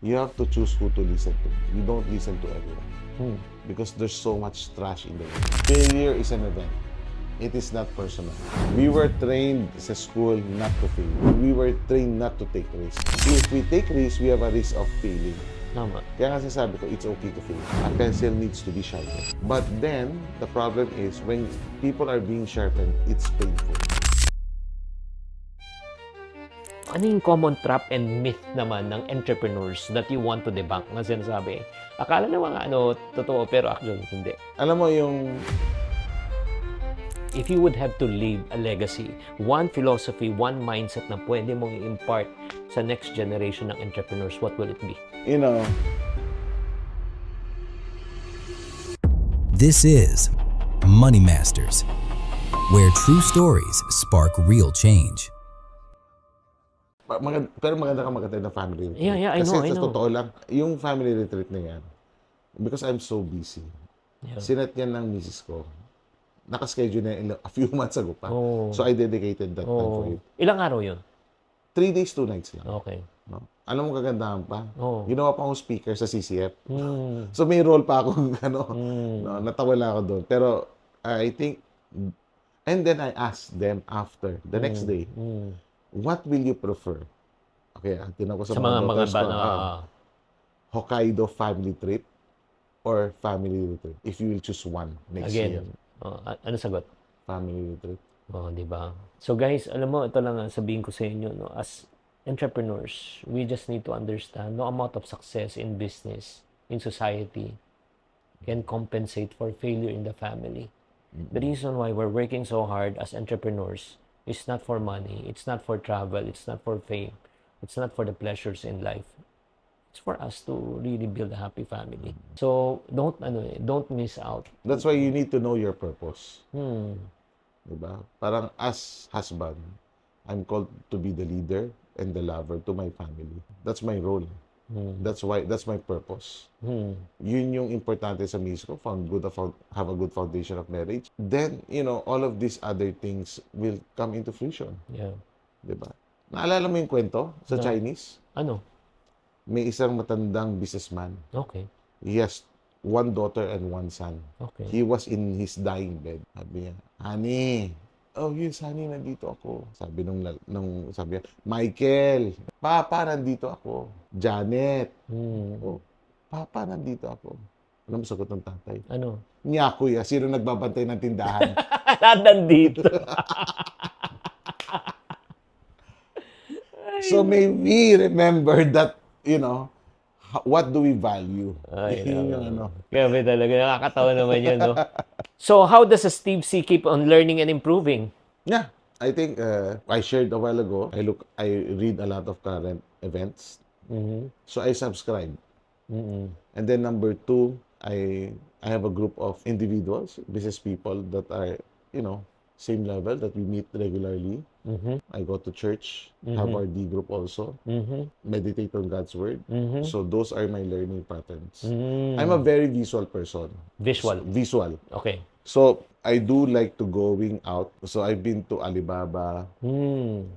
you have to choose who to listen to. You don't listen to everyone. Because there's so much trash in the world. Failure is an event. It is not personal. We were trained sa school not to fail. We were trained not to take risks. If we take risks, we have a risk of failing. Tama. Kaya kasi sabi ko, it's okay to fail. A pencil needs to be sharpened. But then, the problem is, when people are being sharpened, it's painful. Ano yung common trap and myth naman ng entrepreneurs that you want to debunk na sinasabi? Akala na mga totoo, pero actually hindi. Alam mo yung If you would have to leave a legacy, one philosophy, one mindset na pwede mong i-impart sa next generation ng entrepreneurs, what will it be? you know, This is Money Masters, where true stories spark real change. pero maganda ka mag-attend ng family retreat. Yeah, I Kasi know. sa totoo lang, yung family retreat na yan, because I'm so busy, Yeah. sinet yan ng misis ko. Nakaschedule na yan a few months ago pa. Oh. So, I dedicated that time for it. Ilang araw yun? 3 days, 2 nights lang. Okay. No? Alam mo kagandahan pa? Oh. Ginawa pa akong speaker sa CCF. Mm. So, may role pa akong Mm. no, natawala ako doon. Pero, I think, and then I asked them after, the next day, Mm. what will you prefer? Okay, tinan ko sa Sa mga daughters ko, bata. Hokkaido family trip or family retreat? If you will choose one next year. Again, ano sagot? Family retreat. Oh, di ba? So guys, alam mo, ito lang ang sabihin ko sa inyo, no, as entrepreneurs, we just need to understand no amount of success in business, in society, can compensate for failure in the family. The reason why we're working so hard as entrepreneurs is not for money, it's not for travel, it's not for fame, it's not for the pleasures in life. It's for us to really build a happy family. So, don't miss out. That's why you need to know your purpose. Hmm. Diba? Parang as husband, I'm called to be the leader and the lover to my family. That's my role. That's my purpose. Yun yung importante sa misis ko, have a good foundation of marriage. Then, all of these other things will come into fruition. Yeah. Diba? Naalala mo yung kwento sa Chinese? Ano? May isang matandang businessman. Okay. He has 1 daughter and 1 son. Okay. He was in his dying bed. Sabi niya, "Honey, oh yes, honey, nandito ako." Sabi sabi niya, "Michael, Papa, nandito ako." Janet, "Oh, Papa, nandito ako." Ano mo sagot ng tatay? Ano? "Niya, kuya, sino nagbabantay ng tindahan?" Nandito. So may we remember that, what do we value? Ay, Yun yung Grabe talaga. Nakakatawa naman yun, no? So, how does a Steve C keep on learning and improving? Yeah, I think I shared a while ago. I read a lot of current events. So I subscribe. And then number 2, I have a group of individuals, business people that are, same level that we meet regularly. I go to church, have our D group also, meditate on God's word. So those are my learning patterns. I'm a very visual person. Visual. Okay. So I do like to going out. So I've been to Alibaba,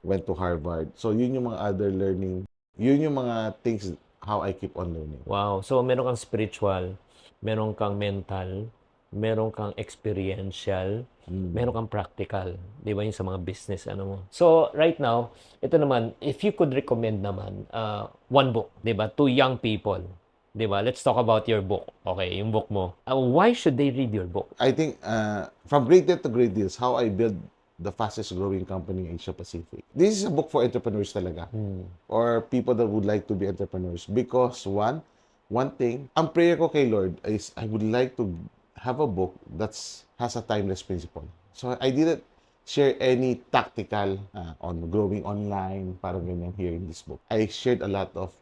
went to Harvard. So yun yung mga other learning. Yun yung mga things how I keep on learning. Wow. So, meron kang spiritual, meron kang mental, meron kang experiential, meron kang practical. Di ba yung sa mga business, mo. So, right now, ito naman, if you could recommend naman, one book, di ba, to young people, di ba? Let's talk about your book. Okay, yung book mo. Why should they read your book? I think from great debt to great deals, how I build the fastest growing company in Asia Pacific. This is a book for entrepreneurs talaga. Or people that would like to be entrepreneurs. Because one thing, ang prayer ko kay Lord is I would like to have a book that has a timeless principle. So I didn't share any tactical on growing online, parang ganyan here in this book. I shared a lot of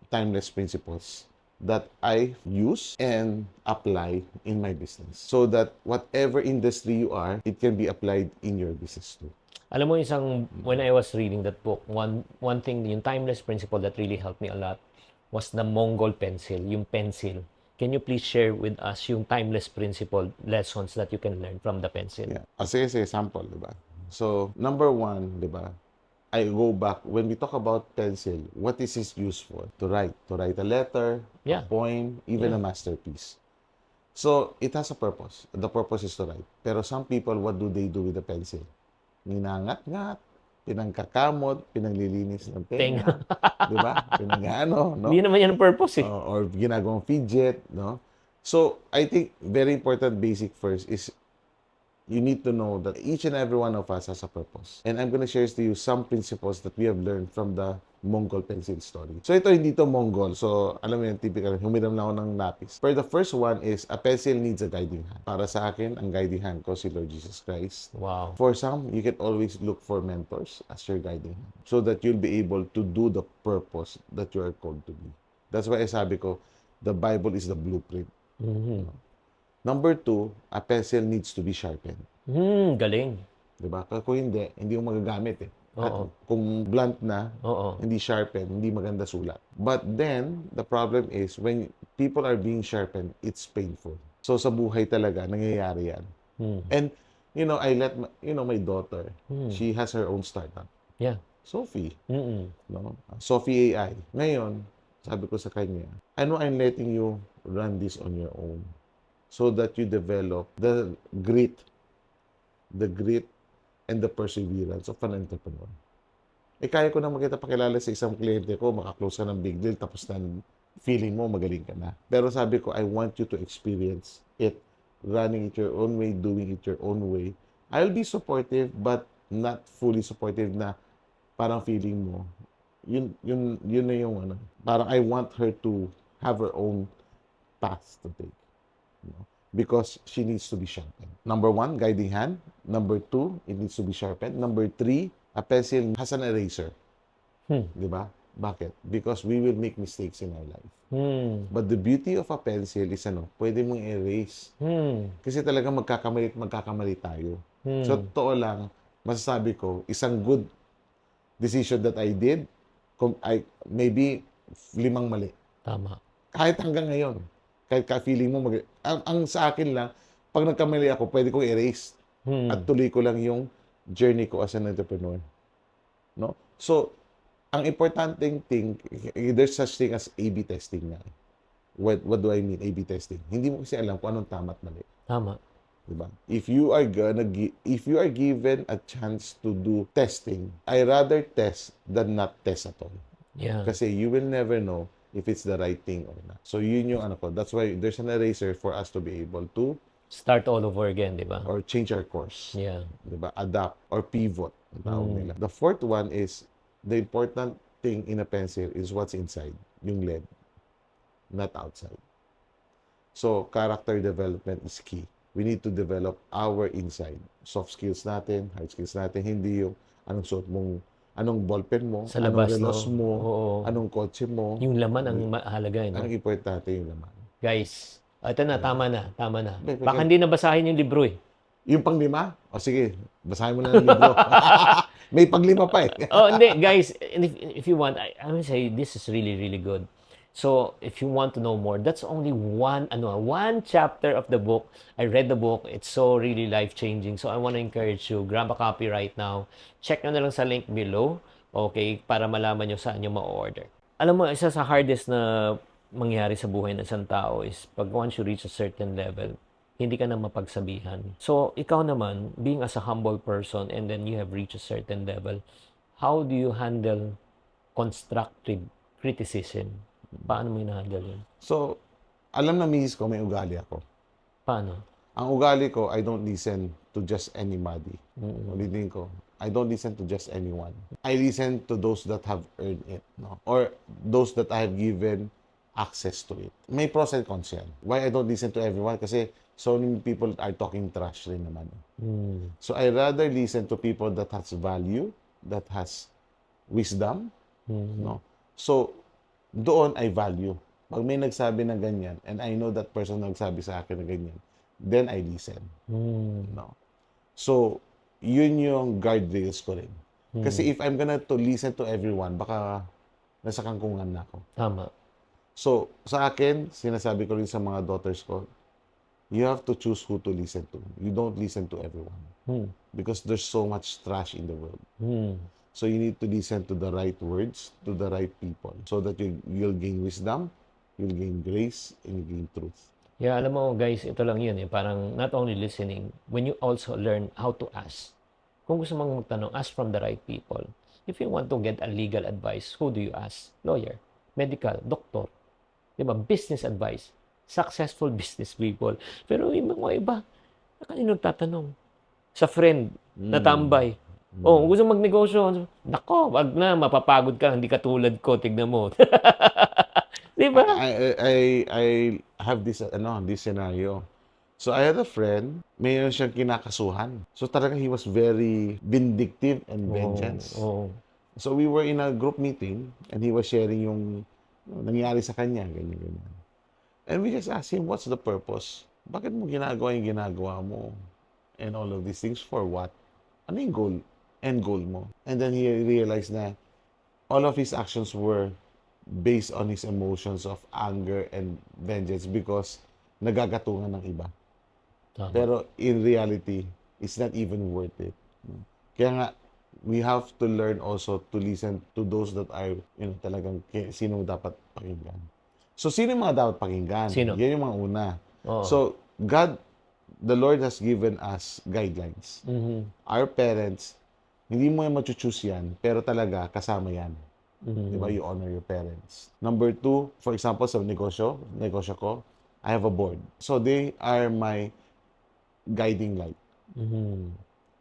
timeless principles that I use and apply in my business. So that whatever industry you are, it can be applied in your business too. Alam mo, when I was reading that book, one thing, yung timeless principle that really helped me a lot was the Mongol pencil, yung pencil. Can you please share with us yung timeless principle lessons that you can learn from the pencil? Yeah. Sige, sample, di ba? So, number 1, di ba? I go back, when we talk about pencil, what is it used for? To write. To write a letter, Yeah. a poem, even Yeah. a masterpiece. So, it has a purpose. The purpose is to write. Pero some people, what do they do with the pencil? Ninangat-ngat, pinangkakamot, pinanglilinis ng tenga. Di ba? Pinagano, no? Hindi naman yan ang purpose eh. Or ginagawang fidget, no? So, I think very important basic first is you need to know that each and every one of us has a purpose. And I'm gonna share to you some principles that we have learned from the Mongol pencil story. So ito, hindi to Mongol. So, alam mo yung typical, humiram lang ako ng lapis. But the first one is, a pencil needs a guiding hand. Para sa akin, ang guiding hand ko si Lord Jesus Christ. Wow. For some, you can always look for mentors as your guiding hand so that you'll be able to do the purpose that you are called to be. That's why sabi ko, the Bible is the blueprint. Mhm. Number 2, a pencil needs to be sharpened. Galing. Diba? Kung hindi mo magagamit eh. At Oo. kung blunt na, Oo. hindi sharpened, hindi maganda sulat. But then, the problem is, when people are being sharpened, it's painful. So, sa buhay talaga, nangyayari yan. And, I let my daughter, she has her own startup. Yeah. Sophie, Mm-mm. no? Sophie AI. Ngayon, sabi ko sa kanya, I know I'm letting you run this on your own so that you develop the grit and the perseverance of an entrepreneur. Kaya ko na pakilala sa isang kliyente ko, makaklose ka ng big deal, tapos na feeling mo magaling ka na. Pero sabi ko, I want you to experience it, running it your own way, doing it your own way. I'll be supportive, but not fully supportive na parang feeling mo, yun na yung parang I want her to have her own path to take. Because she needs to be sharpened. Number 1, guiding hand. Number 2, it needs to be sharpened. Number 3, a pencil has an eraser. Di ba? Bakit? Because we will make mistakes in our life. But the beauty of a pencil is pwede mong erase. Kasi talaga magkakamali tayo. So, totoo lang, masasabi ko, isang good decision that I did, maybe 5 mali. Tama. Kahit hanggang ngayon. Kahit ka-feeling mo, ang sa akin lang, pag nagkamali ako, pwede kong erase. At tuloy ko lang yung journey ko as an entrepreneur. No? So, ang importanteng thing, there's such thing as A/B testing nga. What do I mean, A/B testing? Hindi mo kasi alam kung anong tama at mali. Tama. Diba? If you are given a chance to do testing, I rather test than not test at all. Yeah. Kasi you will never know if it's the right thing or not. So yun yung ko. That's why there's an eraser for us to be able to Start all over again, di ba? or change our course. Yeah. Diba? Adapt or pivot. Ang tawag nila. The fourth one is the important thing in a pencil is what's inside, yung lead, not outside. So character development is key. We need to develop our inside. Soft skills natin, hard skills natin, hindi yung anong suot mong, anong ballpen mo, Sa labas, anong relos no? mo, Oo. anong kotse mo. Yung laman ang mahalaga, no? Ang importante yung laman. Guys, ito na, tama na. Okay. Baka hindi na basahin yung libro eh. Yung pang-5? O sige, basahin mo na ng libro. May pang-5 pa eh. Oh, hindi, guys, and if you want, I would say this is really, really good. So, if you want to know more, that's only one chapter of the book. I read the book. It's so really life-changing. So, I want to encourage you, grab a copy right now. Check nyo na lang sa link below, okay, para malaman nyo saan nyo ma-order. Alam mo, isa sa hardest na mangyari sa buhay ng isang tao is pag once you reach a certain level, hindi ka na mapagsabihan. So, ikaw naman, being as a humble person and then you have reached a certain level, how do you handle constructive criticism? Paano mo i-handle yun? So, alam na misis ko, may ugali ako. Paano? Ang ugali ko, I don't listen to just anybody. Ulitin ko, I don't listen to just anyone. I listen to those that have earned it, no? Or those that I have given access to it. May pros and cons yan. Why I don't listen to everyone? Kasi so many people are talking trash rin naman. So I rather listen to people that has value, that has wisdom, no? So doon I value. Pag may nagsabi na ganyan, and I know that person nagsabi sa akin na ganyan, then I listen. No? So, yun yung guardrails ko rin. Kasi if I'm gonna to listen to everyone, baka nasa kangkungan na ako. Tama. So, sa akin, sinasabi ko rin sa mga daughters ko, you have to choose who to listen to. You don't listen to everyone. Because there's so much trash in the world. So you need to listen to the right words, to the right people, so that you'll gain wisdom, you'll gain grace, and you gain truth. Yeah, alam mo guys, ito lang yun eh. Parang not only listening, when you also learn how to ask. Kung gusto mong magtanong, ask from the right people. If you want to get a legal advice, who do you ask? Lawyer, medical, doctor, di ba? Business advice, successful business people. Pero yung mga iba, kanino nagtatanong? Sa friend, na tambay. Oh, gusto magnegosyo. Nako, wag na, mapapagod ka, hindi katulad ko, tignan mo. Di ba? I have this this scenario. So I had a friend, mayroon siyang kinakasuhan. So talaga he was very vindictive and vengeance. Oh. So we were in a group meeting and he was sharing yung nangyari sa kanya, ganyan. And we just asked him, what's the purpose? Bakit mo ginagawa yung ginagawa mo? And all of these things for what? Ano yung goal? End goal mo? And then he realized na all of his actions were based on his emotions of anger and vengeance because nagagatungan ng iba. Tama. Pero in reality, it's not even worth it. Kaya nga, we have to learn also to listen to those that are, talagang sino dapat pakinggan. So, sino yung mga dapat pakinggan? Sino? Yan yung mga una. Oo. So, God, the Lord has given us guidelines. Our parents, hindi mo yung machuchoose yan, pero talaga kasama yan. Di ba? You honor your parents. Number 2, for example, sa negosyo ko, I have a board. So, they are my guiding light.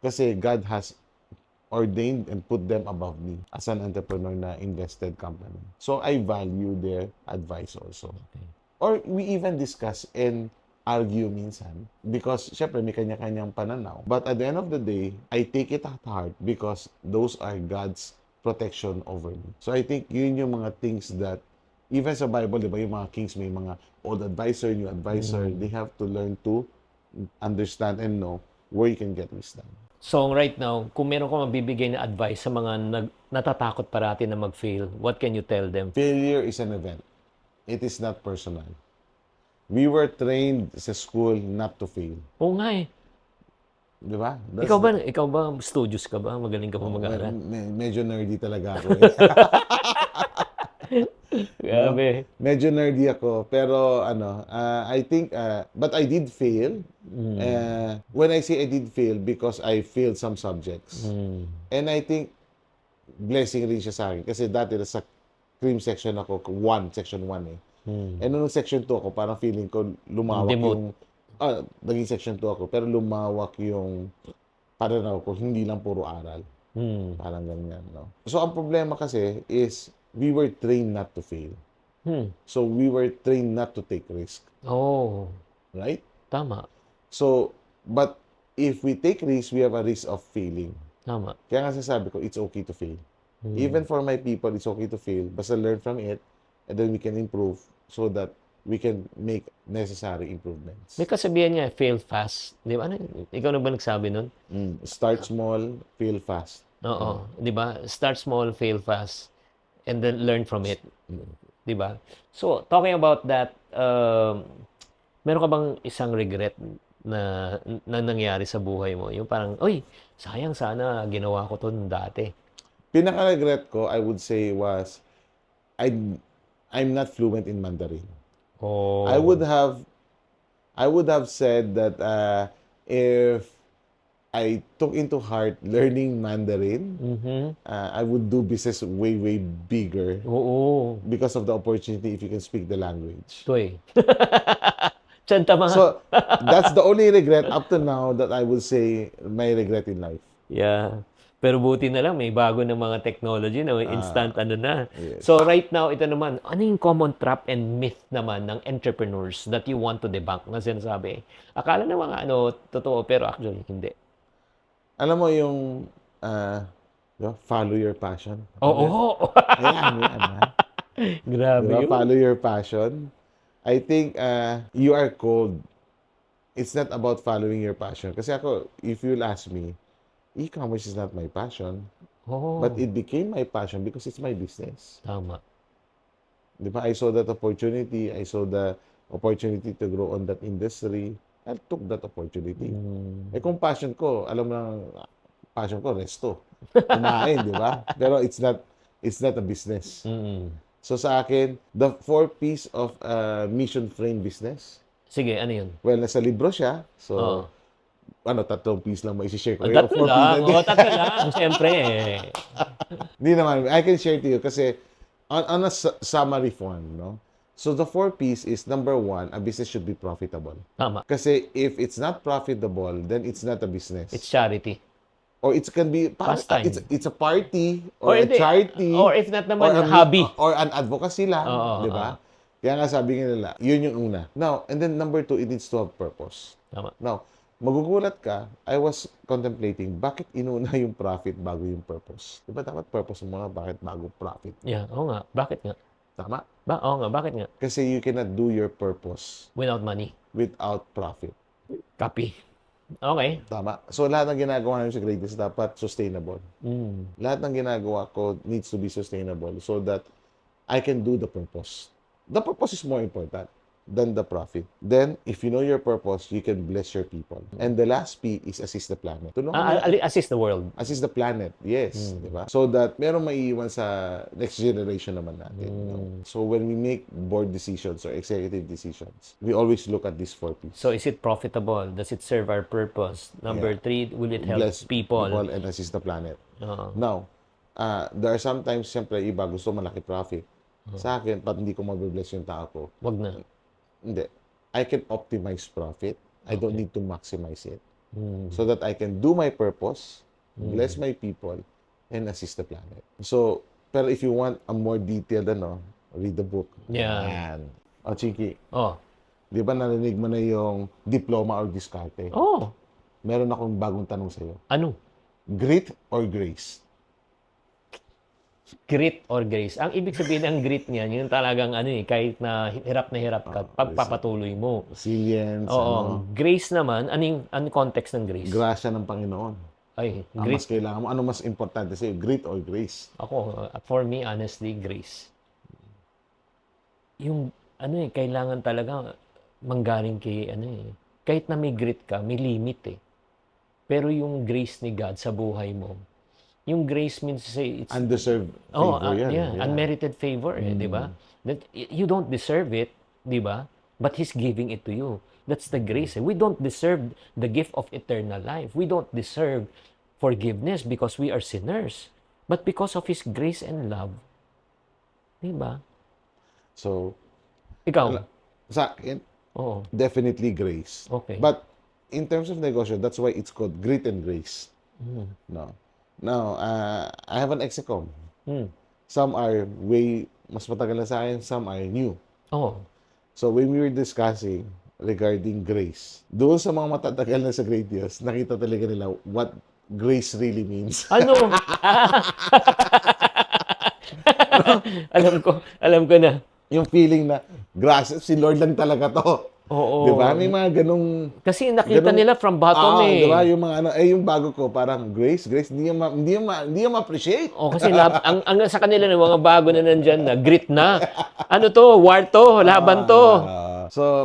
Kasi God has ordained and put them above me as an entrepreneur na invested company. So, I value their advice also. Okay. Or we even discuss and argue minsan because syempre may kanya-kanyang pananaw. But at the end of the day, I take it at heart because those are God's protection over me. So I think yun yung mga things that even sa Bible, di ba, yung mga kings may mga old advisor, new advisor, they have to learn to understand and know where you can get wisdom. So right now, kung meron ka mabibigay na advice sa mga natatakot parati na mag-fail, what can you tell them? Failure is an event. It is not personal. We were trained sa school not to fail. Oo nga eh. Di ba? Ikaw ba, studious ka ba? Magaling ka pa mag-aaral? Medyo nerdy talaga ako. Grabe. Medyo nerdy ako. Pero I think, but I did fail. When I say I did fail, because I failed some subjects. And I think, blessing rin siya sa akin. Kasi dati sa cream section ako, section 1 eh. And nung section 2 ako, parang feeling ko lumawak yung... naging section 2 ako, pero lumawak yung pananaw ko, hindi lang puro aral. Parang ganyan, no? So, ang problema kasi is, we were trained not to fail. So, we were trained not to take risk. Oh, Right? tama. So, but if we take risk, we have a risk of failing. Tama. Kaya nga sasabi ko, it's okay to fail. Even for my people, it's okay to fail. Basta learn from it, and then we can improve so that we can make necessary improvements. May kasabihan niya, fail fast. Di ba? Ikaw na ba nagsabi nun? Start small, fail fast. Oo. Di ba? Start small, fail fast. And then learn from it. Di ba? So, talking about that, meron ka bang isang regret na nangyari sa buhay mo? Yung parang, uy, sayang sana ginawa ko to dati. Pinaka-regret ko, I would say, was I'm not fluent in Mandarin. Oh. I would have said that if I took into heart learning Mandarin, I would do business way, way bigger Oo. because of the opportunity if you can speak the language. Ito eh. Tiyan tama. So, that's the only regret up to now that I would say my regret in life. Yeah. Pero buti na lang, may bago na mga technology na instant yes. So right now, ito naman, ano yung common trap and myth naman ng entrepreneurs that you want to debunk na sinasabi? Akala na mga totoo, pero actually, hindi. Alam mo yung follow your passion. Oo. Ayan. Grabe Diba? yun. Follow your passion. I think you are called. It's not about following your passion. Kasi ako, if you'll ask me, e-commerce is not my passion. Oh. But it became my passion because it's my business. Tama. Diba? I saw that opportunity. I saw the opportunity to grow on that industry. I took that opportunity. Eh kung passion ko, alam mo lang, passion ko, resto. Kumain, di ba? Pero it's not a business. Mm. So sa akin, the 4 P's of mission frame business. Sige, ano yun? Well, nasa libro siya. So, Oo. 3 P's lang maisi-share ko. Oh, Yung tatlo 4 P's lang. na- Oo, tatlo lang. Siyempre. Hindi naman. I can share to you kasi on a summary form, no? So the 4 P's is number 1, a business should be profitable. Tama. Kasi if it's not profitable, then it's not a business. It's charity. Or it can be Pastime. it's a party or, a hindi. charity Or if not naman, or hobby. or an advocacy lang, Oo, di ba? Kaya nga sabi nga nila, yun yung una. Now, and then number 2, it needs to have purpose. Tama. Now, magugulat ka, I was contemplating, bakit inuna yung profit bago yung purpose? Di ba dapat purpose mo muna, bakit bago profit? Yeah, oo nga. Bakit nga? Tama? Oo nga, bakit nga? Kasi you cannot do your purpose Without money. without profit. Copy. Okay. Tama? So, lahat ng ginagawa namin sa Greatness dapat sustainable. Mm. Lahat ng ginagawa ko needs to be sustainable so that I can do the purpose. The purpose is more important than the profit. Then, if you know your purpose, you can bless your people. And the last P is assist the planet. Tulungan mo, Assist the world. assist the planet. Yes, di ba? So that meron maiiwan sa next generation naman natin. No? So when we make board decisions or executive decisions, we always look at these 4 P's. So, is it profitable? Does it serve our purpose? Number 3, will it help Bless people? and assist the planet. Oo. Now, there are sometimes, siyempre, iba gusto malaki profit. Sa akin, pat hindi ko mabibless yung tao ko, Wag na. hindi. I can optimize profit. I don't need to maximize it. So that I can do my purpose, bless my people, and assist the planet. So, pero if you want a more detailed, read the book. Yeah. Yan. O, Chinky, Oh. di ba narinig mo na yung diploma or diskarte? Oh. Meron akong bagong tanong sa'yo. Ano? Grit or grace? Grit or grace. Ang ibig sabihin ng grit niyan, yun talagang kahit na hirap ka, pagpapatuloy mo. Resilience, Oo. Grace naman, anong context ng grace? grasya ng Panginoon. Ay, Ang grit. mas kailangan mo, ano mas importante sa'yo, grit or grace? Ako, for me, honestly, grace. Yung, kailangan talaga manggaling kay, kahit na may grit ka, may limit eh. Pero yung grace ni God sa buhay mo, yung grace means to say it's Undeserved favor yan. yeah, unmerited favor, di ba? That you don't deserve it, di ba? But He's giving it to you. That's the grace. We don't deserve the gift of eternal life. We don't deserve forgiveness because we are sinners. But because of His grace and love, di ba? So, Ikaw? sa akin, Oo. definitely grace. Okay. But in terms of negosyo, that's why it's called grit and grace. No. Now, I have an execom. Some are way mas matagal na sa akin, some are new. Oh. So when we were discussing regarding grace, doon sa mga matatagal na sa Great Diyos, nakita talaga nila what grace really means. Ano? alam ko na. Yung feeling na, gracias, si Lord lang talaga to. Oo. Di ba? May mga ganong... Kasi nakita nila from bottom eh. Di ba? Yung mga yung bago ko, parang grace, hindi yung ma-appreciate. Oh, kasi ang sa kanila ng mga bago na nandyan na grit na. Ano to? War to? Laban to?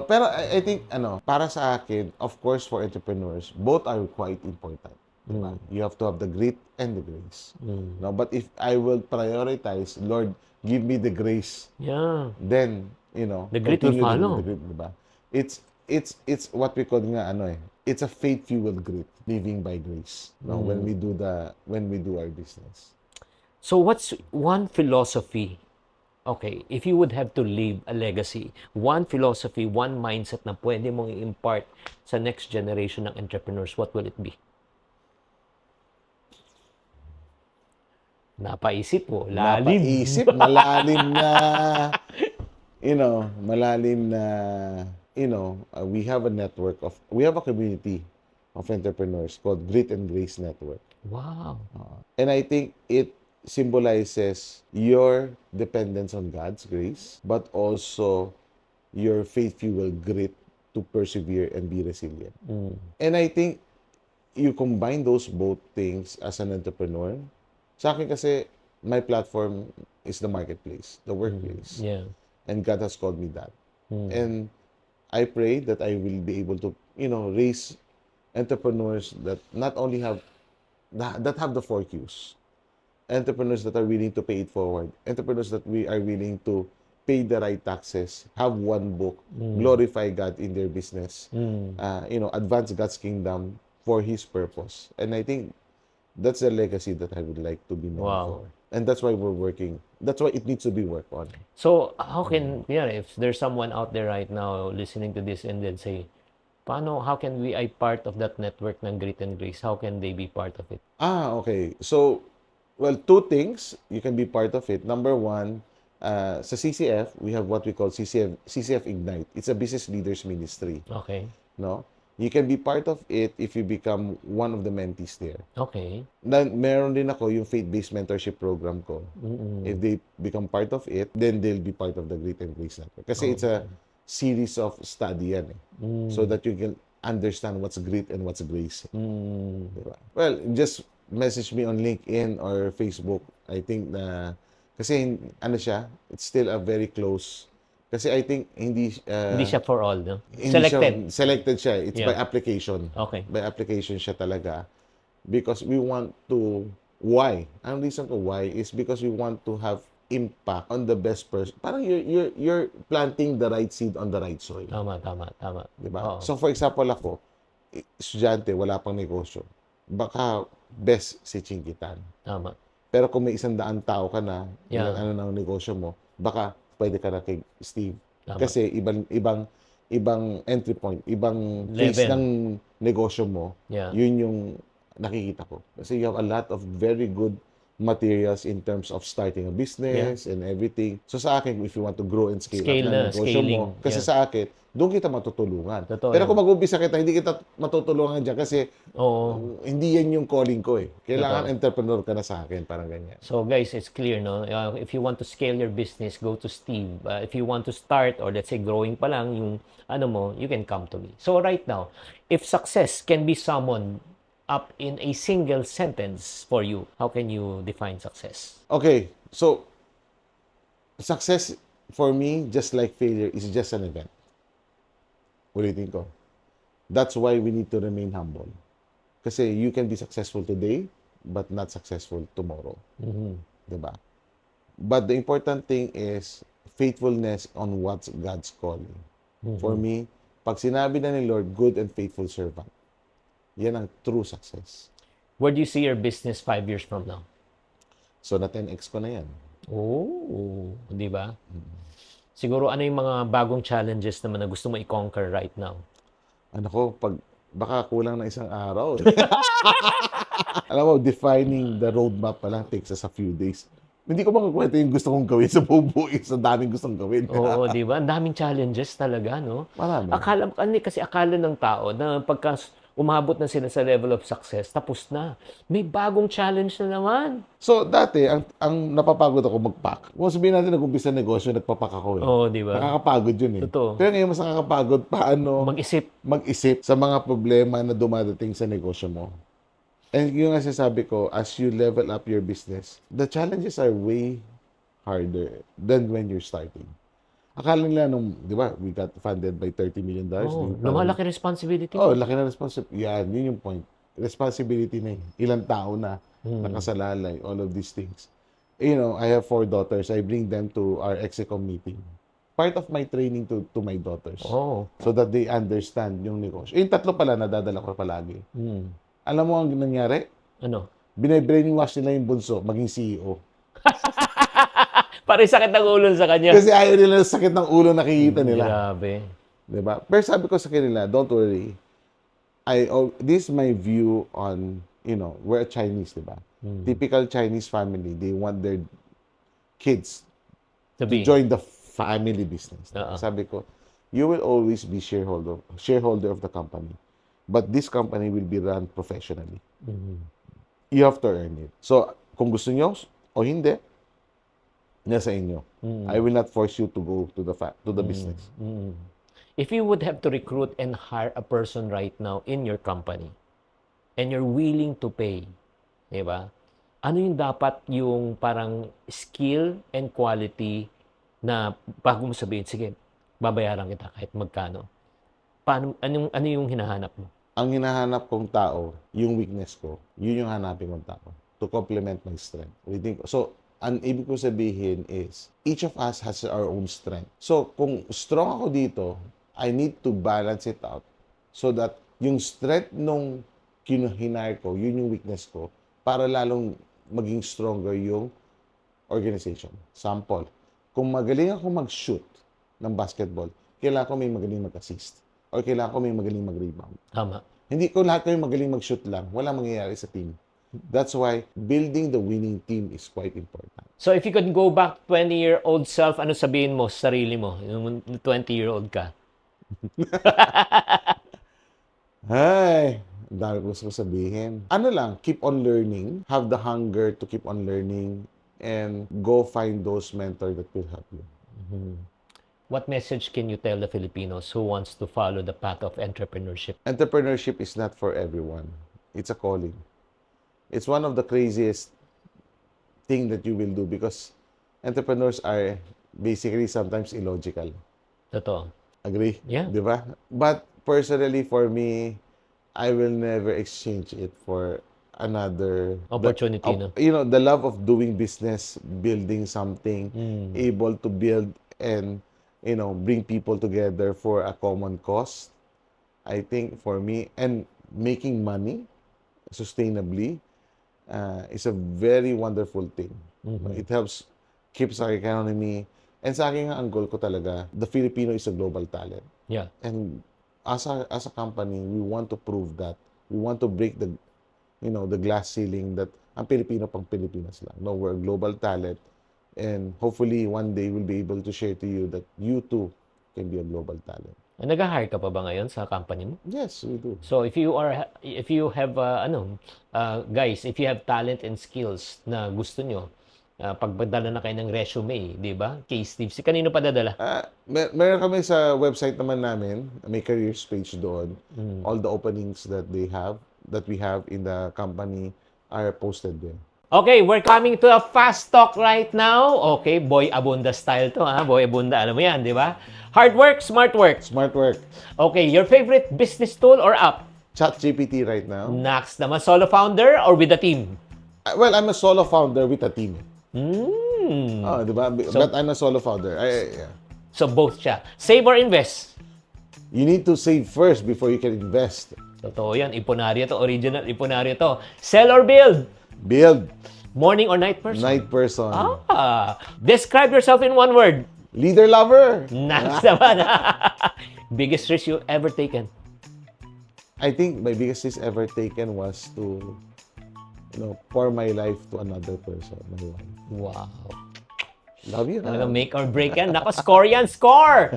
Pero I think, para sa akin, of course, for entrepreneurs, both are quite important. Diba? You have to have the grit and the grace. No, but if I will prioritize, Lord, give me the grace, Yeah. then, The grit will continue follow. the grit, diba? It's what we call nga, it's a faith-fueled grit, living by grace. No, when we do our business. So what's one philosophy? Okay, if you would have to leave a legacy, one philosophy, one mindset na pwede mong i-impart sa next generation ng entrepreneurs, what will it be? Napaisip mo, lalim. Napaisip, malalim na, we have a community of entrepreneurs called Grit and Grace Network. Wow. And I think it symbolizes your dependence on God's grace, but also your faith-fueled grit to persevere and be resilient. And I think you combine those both things as an entrepreneur. Sa akin kasi, my platform is the marketplace, the workplace. Yeah. And God has called me that. And I pray that I will be able to, raise entrepreneurs that not only have that have the 4 Qs. Entrepreneurs that are willing to pay it forward. Entrepreneurs that we are willing to pay the right taxes, have one book, glorify God in their business, advance God's kingdom for His purpose. And I think that's the legacy that I would like to be known Wow. for. And that's why we're working. That's why it needs to be worked on. So, how can, if there's someone out there right now listening to this and then say, how can we be part of that network ng Grit and Grace? How can they be part of it? Okay. So, well, 2 things you can be part of it. Number 1, sa CCF, we have what we call CCF Ignite. It's a business leaders ministry. Okay. No? You can be part of it if you become one of the mentees there. Okay. Then, meron din ako yung faith-based mentorship program ko. If they become part of it, then they'll be part of the Grit and Grace Network. Kasi it's a series of study yan so that you can understand what's grit and what's grace. Diba? Well, just message me on LinkedIn or Facebook. I think na, kasi it's still a very close. Kasi I think hindi Hindi siya for all, no? hindi Selected. Selected siya. It's Yeah. by application. Okay. By application siya talaga. Because we want to, why? Ang reason ko why is because we want to have impact on the best person. Parang you're planting the right seed on the right soil. Tama. Diba? Oo. So for example ako, estudyante, wala pang negosyo. Baka best si Chinkitan. Tama. Pero kung may 100 tao ka na, Yeah. ano na ang negosyo mo, baka pwede ka na kay Steve. Tama. Kasi ibang entry point, ibang phase Level. ng negosyo mo, Yeah. yun yung nakikita ko. Kasi you have a lot of very good materials in terms of starting a business and everything. So sa akin, if you want to grow and scale Scale up na, na negosyo scaling. mo, kasi Yeah. sa akin, doon kita matutulungan. Totoo Pero yan. kung mag-umpisa kita, hindi kita matutulungan dyan kasi Oo. hindi yan yung calling ko eh. Kailangan Totoo. entrepreneur ka na sa akin, parang ganyan. So guys, it's clear, no? If you want to scale your business, go to Steve. If you want to start, or let's say growing pa lang, yung you can come to me. So right now, if success can be summoned up in a single sentence for you, how can you define success? Okay, so success for me, just like failure, is just an event. Ulitin ko. That's why we need to remain humble. Kasi you can be successful today, but not successful tomorrow. Diba? But the important thing is faithfulness on what's God's calling. For me, pag sinabi na ni Lord, good and faithful servant, yan ang true success. Where do you see your business 5 years from now? So, na 10x ko na yan. Oh, di ba? Siguro ano yung mga bagong challenges naman na gusto mo i-conquer right now? Ano ko, baka kulang na 1 araw. Alam mo, defining the roadmap pa lang takes us a few days. Hindi ko makakwento yung gusto kong gawin sa bubuin, sa daming gustong gawin. Oo, di ba? Ang daming challenges talaga, no? Marami. Kasi akala ng tao na pagka umabot na sila sa level of success, tapos na. May bagong challenge na naman. So, dati, ang napapagod ako mag-pack. Kung sabihin natin, nag-umpisa negosyo, nagpapack ako eh. Oo, di ba? Nakakapagod yun eh. Totoo. Pero ngayon, mas nakakapagod paano Mag-isip. sa mga problema na dumadating sa negosyo mo. And yung nasasabi ko, as you level up your business, the challenges are way harder than when you're starting. Akala nila di ba, we got funded by $30 million. Oh, lumalaki responsibility. Oh, laki na responsibility. Yan, yun yung point. Responsibility na ilang tao na nakasalalay, all of these things. You know, I have 4 daughters. I bring them to our Execom meeting. Part of my training to my daughters. Oh. So that they understand yung negosyo. Yung 3 pala, nadadala ko palagi. Alam mo ang nangyari? Ano? Bine-brainwash nila yung bunso, maging CEO. Parang sakit ng ulo sa kanya. Kasi ayaw nila sakit ng ulo nakikita nila. Grabe. Diba? Pero sabi ko sa kanila, don't worry. This is my view on, we're a Chinese, diba? Typical Chinese family, they want their kids To to join the family business. Oo. Sabi ko, you will always be shareholder of the company. But this company will be run professionally. You have to earn it. So, kung gusto nyo o hindi, nasa inyo. I will not force you to go to the business. If you would have to recruit and hire a person right now in your company and you're willing to pay, di ba? Ano yung dapat yung parang skill and quality na bago mo sabihin, sige, babayaran kita kahit magkano. Ano yung hinahanap mo? ang hinahanap kong tao, yung weakness ko, yun yung hanapin kong tao to complement my strength. So, ang ibig ko sabihin is, each of us has our own strength. So, kung strong ako dito, I need to balance it out so that yung strength nung hinire ko, yun yung weakness ko, para lalong maging stronger yung organization. Sample, kung magaling ako mag-shoot ng basketball, kailangan ko may magaling mag-assist. Or kailangan ko may magaling mag-rebound. Tama. Hindi ko lahat kayo magaling mag-shoot lang. Wala mangyayari sa team. That's why building the winning team is quite important. So if you could go back 20-year-old self, ano sabihin mo sa sarili mo? Yung 20-year-old ka. Ay, ang dami ko gusto sabihin. Ano lang, keep on learning. Have the hunger to keep on learning and go find those mentors that will help you. What message can you tell the Filipinos who wants to follow the path of entrepreneurship? Entrepreneurship is not for everyone. It's a calling. It's one of the craziest thing that you will do because entrepreneurs are basically sometimes illogical. Totoo. Agree? Yeah. Di ba? But personally, for me, I will never exchange it for another Opportunity, no? You know, the love of doing business, building something, able to build and, you know, bring people together for a common cause. I think for me, and making money sustainably is a very wonderful thing. It helps keeps our economy. And sa akin nga, ang goal ko talaga, the Filipino is a global talent. Yeah. And as a company, we want to prove that. We want to break the, you know, the glass ceiling that ang Pilipino pang Pilipinas lang. No, we're a global talent. And hopefully, one day, we'll be able to share to you that you too can be a global talent. Nag-hire ka pa ba ngayon sa company mo? Yes, we do. So if you have guys, if you have talent and skills na gusto nyo, pagpadala na kayo ng resume, di ba? Case Steve, kanino pa dadala? Meron kami sa website naman namin, may careers page doon. All the openings that we have in the company are posted there. Okay, we're coming to a fast talk right now. Okay, Boy Abunda style to, ha? Boy Abunda, alam mo yan, di ba? Hard work, smart work. Smart work. Okay, your favorite business tool or app? ChatGPT right now. Next naman, solo founder or with a team? Well, I'm a solo founder with a team. Hmm. Di ba? But I'm a solo founder. Yeah. So both siya. Save or invest? You need to save first before you can invest. Totoo yan. Iponaryo to. Original Iponaryo to. Sell or build? Build. Morning or night person? Night person. Describe yourself in one word. Leader lover. Nice naman. Biggest risk you ever taken? I think my biggest risk ever taken was to, you know, pour my life to another person, my wife. Wow. Love you. Talagang make or break yan. Nako, score yan, score!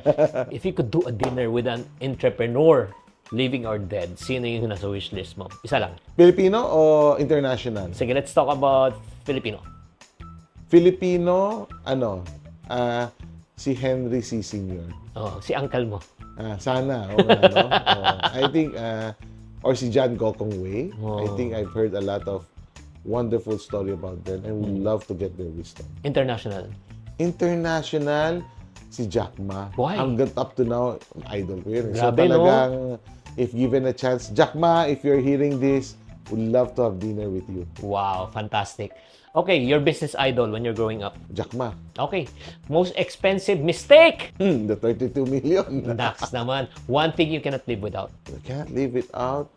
If you could do a dinner with an entrepreneur, living or dead, sino yung nasa wish list mo? Isa lang. Filipino o international? Sige, let's talk about Filipino. Filipino, si Henry C. Sr. Oh, si uncle mo. Sana. I think, or si John Gokong Wei. I think I've heard a lot of wonderful story about them and would love to get their wisdom. International. International, si Jack Ma. Why? Hanggang up to now, idol ko yun. So Grabe, no? talagang, if given a chance, Jack Ma, if you're hearing this, would love to have dinner with you. Wow, fantastic. Okay, your business idol when you're growing up. Jack Ma. Okay, most expensive mistake? The 32 million. Next naman, one thing you cannot live without. I can't leave it out.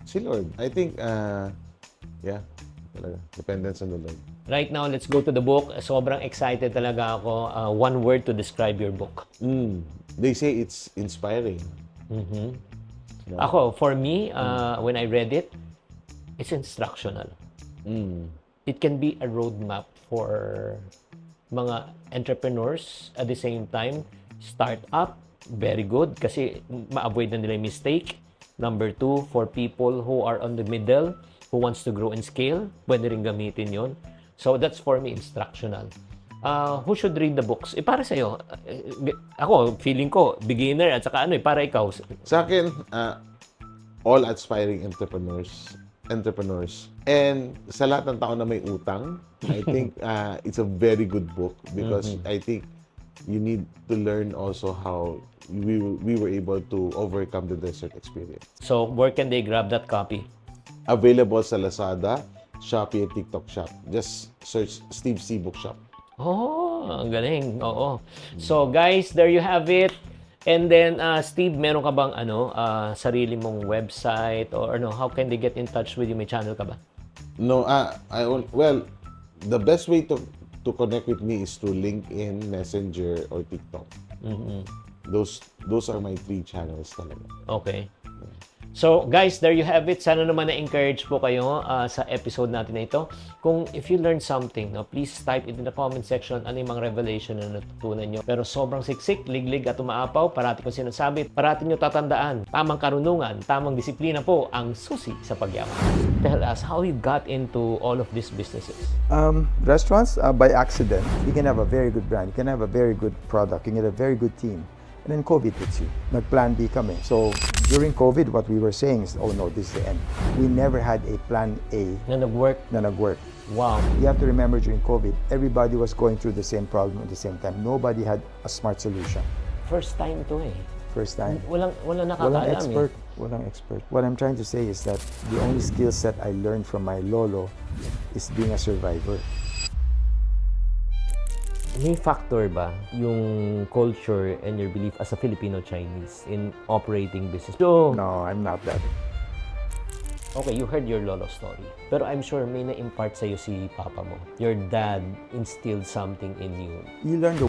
Si Lord. I think, yeah, talaga. Dependence on the Lord. Right now, let's go to the book. Sobrang excited talaga ako. One word to describe your book. They say it's inspiring. Ako, for me, when I read it, it's instructional. It can be a roadmap for mga entrepreneurs at the same time. Startup, very good kasi ma-avoid na nila yung mistake. Number 2, for people who are on the middle, who wants to grow and scale, pwede rin gamitin yon. So that's for me, instructional. Who should read the books? Para sa'yo, ako, feeling ko, beginner at saka para ikaw. Sa akin, all aspiring entrepreneurs. And sa lahat ng tao na may utang, I think it's a very good book because I think you need to learn also how we were able to overcome the desert experience. So, where can they grab that copy? Available sa Lazada, Shopee, and TikTok Shop. Just search Steve C Bookshop. Oh, ang galing. Oo. So, guys, there you have it. And then, Steve, meron ka bang sarili mong website or how can they get in touch with you? May channel ka ba? No, well, the best way to connect with me is through LinkedIn, Messenger, or TikTok. Those are my 3 channels talaga. Okay. So, guys, there you have it. Sana naman na-encourage po kayo sa episode natin na ito. Kung if you learned something, please type it in the comment section ano yung mga revelation na natutunan nyo. Pero sobrang siksik, liglig at umaapaw, parati ko sinasabi, parati nyo tatandaan, tamang karunungan, tamang disiplina po ang susi sa pagyaman. Tell us how you got into all of these businesses. Restaurants, by accident. You can have a very good brand, you can have a very good product, you can get a very good team. And then COVID hits you. Nag-plan B kami. So during COVID, what we were saying is, oh no, this is the end. We never had a plan A Na nag-work? na nag-work. Wow. You have to remember during COVID, everybody was going through the same problem at the same time. Nobody had a smart solution. First time to eh. First time. Walang Walang nakakaalam expert. eh. Walang expert. What I'm trying to say is that the only skill set I learned from my lolo is being a survivor. May factor ba yung culture and your belief as a Filipino-Chinese in operating business? So, No, I'm not that. okay, you heard your lolo story. Pero I'm sure may na-impart sa'yo si papa mo. Your dad instilled something in you. You learn the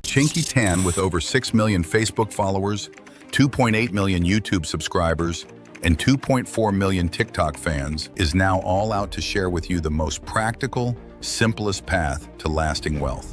Chinky Tan, with over 6 million Facebook followers, 2.8 million YouTube subscribers, and 2.4 million TikTok fans, is now all out to share with you the most practical, simplest path to lasting wealth.